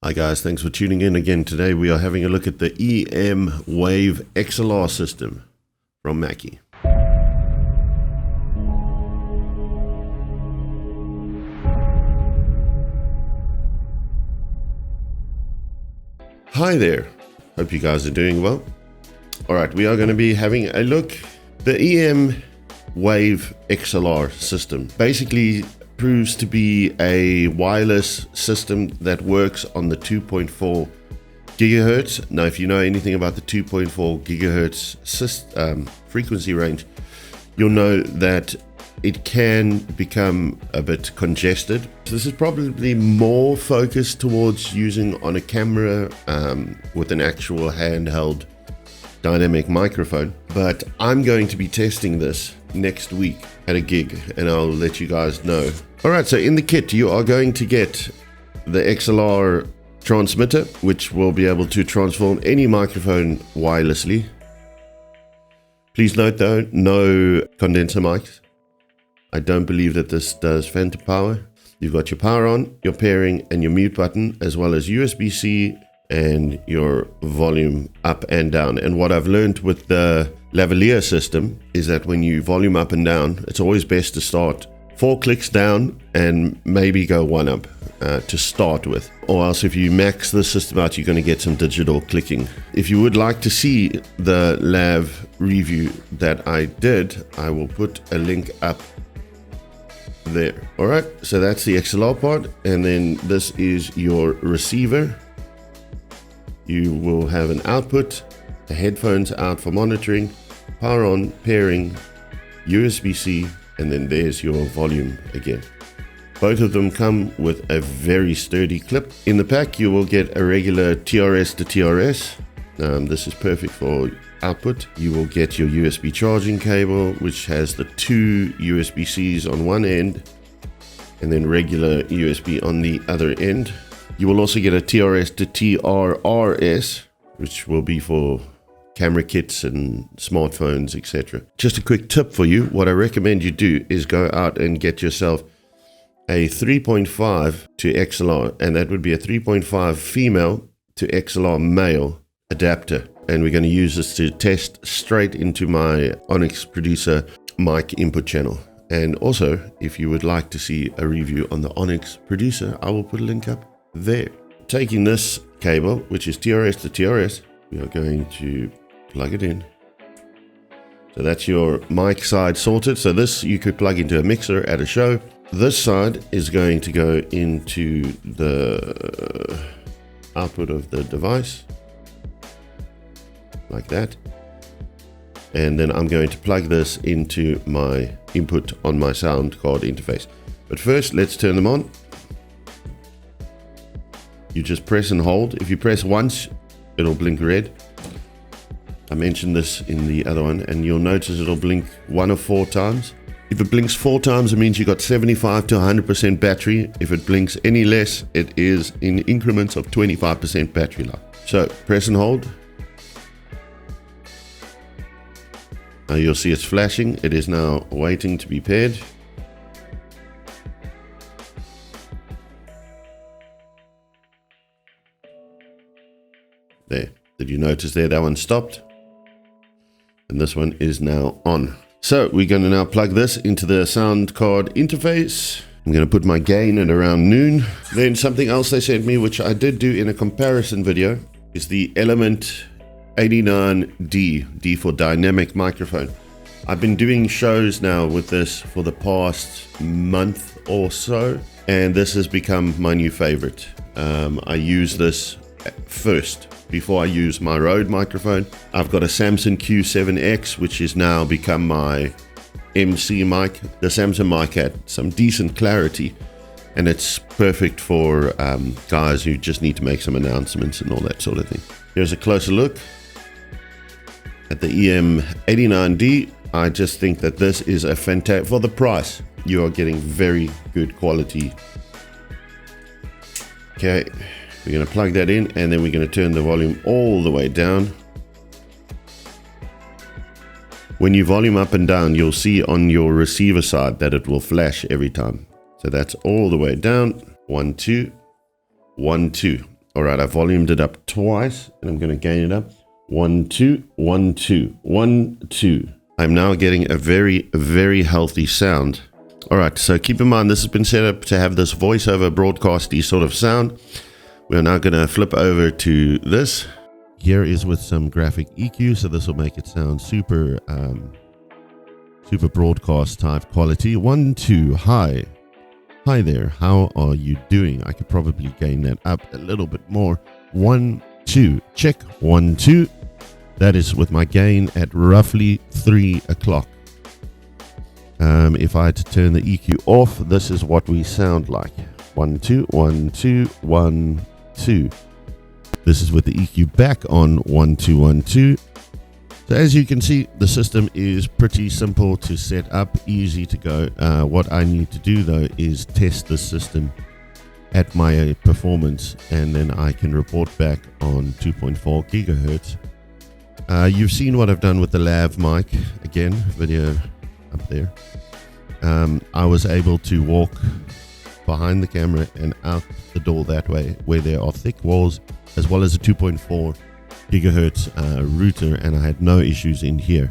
Hi guys, thanks for tuning in again. Today we are having a look at the WAVE XLR system from Mackie. Hi there, hope you guys are doing well. Alright, we are going to be having a look. The WAVE XLR system basically proves to be a wireless system that works on the 2.4 gigahertz. Now, if you know anything about the 2.4 gigahertz frequency range, you'll know that it can become a bit congested. So this is probably more focused towards using on a camera with an actual handheld dynamic microphone. But I'm going to be testing this next week at a gig, and I'll let you guys know. Alright, so in the kit you are going to get the XLR transmitter, which will be able to transform any microphone wirelessly. Please note though, no condenser mics. I don't believe that this does phantom power. You've got your power on, your pairing and your mute button, as well as USB-C and your volume up and down. And what I've learned with the lavalier system is that when you volume up and down, it's always best to start 4 clicks down and maybe go 1 up to start with. Or else if you max the system out, you're going to get some digital clicking. If you would like to see the lav review that I did, I will put a link up there. Alright, so that's the XLR part, and then this is your receiver. You will have an output, the headphones out for monitoring, power on, pairing, USB-C, and then there's your volume again. Both of them come with a very sturdy clip. In the pack you will get a regular TRS to TRS. This is perfect for output. You will get your USB charging cable, which has the 2 USB-Cs on one end and then regular USB on the other end. You will also get a TRS to TRRS, which will be for camera kits and smartphones, etc. Just a quick tip for you, what I recommend you do is go out and get yourself a 3.5 to XLR, and that would be a 3.5 female to XLR male adapter. And we're going to use this to test straight into my Onyx Producer mic input channel. And also, if you would like to see a review on the Onyx Producer, I will put a link up there. Taking this cable, which is TRS to TRS, we are going to plug it in. So that's your mic side sorted. So this you could plug into a mixer at a show. This side is going to go into the output of the device, like that. And then I'm going to plug this into my input on my sound card interface. But first, let's turn them on. You just press and hold. If you press once, it'll blink red. I mentioned this in the other one, and you'll notice it'll blink 1 or 4 times. If it blinks 4 times, it means you got 75 to 100% battery. If it blinks any less, it is in increments of 25% battery life. So press and hold. Now you'll see it's flashing. It is now waiting to be paired. There. Did you notice there that one stopped? And this one is now on. So we're going to now plug this into the sound card interface. I'm going to put my gain at around noon. Then something else they sent me, which I did do in a comparison video, is the Element 89D, D for dynamic microphone. I've been doing shows now with this for the past month or so, and this has become my new favorite. I use this first before I use my Rode microphone. I've got a Samson Q7X, which has now become my MC mic. The Samson mic had some decent clarity, and it's perfect for guys who just need to make some announcements and all that sort of thing. Here's a closer look at the EM89D. I just think that this is a fantastic, for the price, you are getting very good quality. Okay. We're going to plug that in, and then we're going to turn the volume all the way down. When you volume up and down, you'll see on your receiver side that it will flash every time. So that's all the way down. 1, 2, 1, 2. All right, I volumed it up twice, and I'm going to gain it up. 1, 2, 1, 2, 1, 2. I'm now getting a very, very healthy sound. All right, so keep in mind, this has been set up to have this voiceover broadcasty sort of sound. We're now going to flip over to this. Here is with some graphic EQ, so this will make it sound super, super broadcast type quality. 1, 2, hi. Hi there, how are you doing? I could probably gain that up a little bit more. 1, 2, check. 1, 2. That is with my gain at roughly 3 o'clock. If I had to turn the EQ off, this is what we sound like. 1, 2, 1, 2, 1, 2. This is with the EQ back on. 1, 2, 1, 2. So as you can see, the system is pretty simple to set up, easy to go. What I need to do though is test the system at my performance, and then I can report back on 2.4 gigahertz. You've seen what I've done with the lav mic. Again, video up there. I was able to walk behind the camera and out the door that way, where there are thick walls, as well as a 2.4 gigahertz router, and I had no issues in here.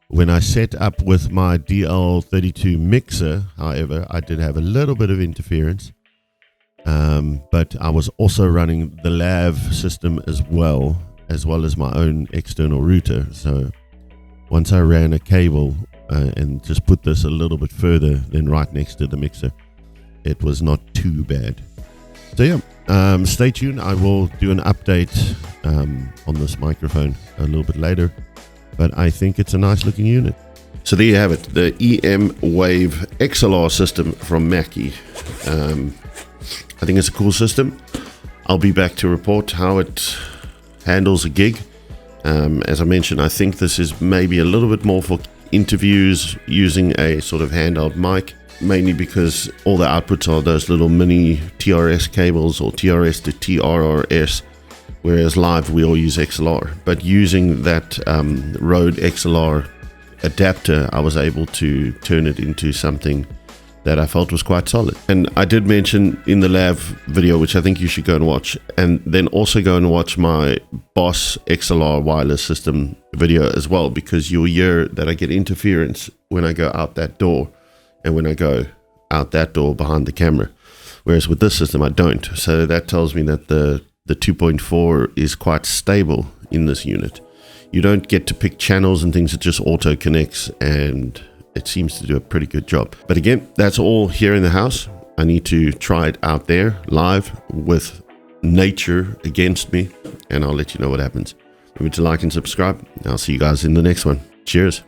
When I set up with my DL32 mixer, however, I did have a little bit of interference, but I was also running the lav system as well as my own external router. So once I ran a cable and just put this a little bit further than right next to the mixer, it was not too bad. So yeah, stay tuned. I will do an update on this microphone a little bit later, but I think it's a nice looking unit. So there you have it, the WAVE XLR system from Mackie. I think it's a cool system. I'll be back to report how it handles a gig. As I mentioned, I think this is maybe a little bit more for interviews using a sort of handheld mic, mainly because all the outputs are those little mini TRS cables, or TRS to TRRS, whereas live we all use XLR. But using that Rode XLR adapter, I was able to turn it into something that I felt was quite solid. And I did mention in the lav video, which I think you should go and watch, and then also go and watch my Boss XLR wireless system video as well, because you'll hear that I get interference when I go out that door and when I go out that door behind the camera, whereas with this system I don't. So that tells me that the 2.4 is quite stable in this unit. You don't get to pick channels and things, it just auto connects, and it seems to do a pretty good job. But again, that's all here in the house. I need to try it out there live with nature against me, and I'll let you know what happens. Remember to like and subscribe. I'll see you guys in the next one. Cheers.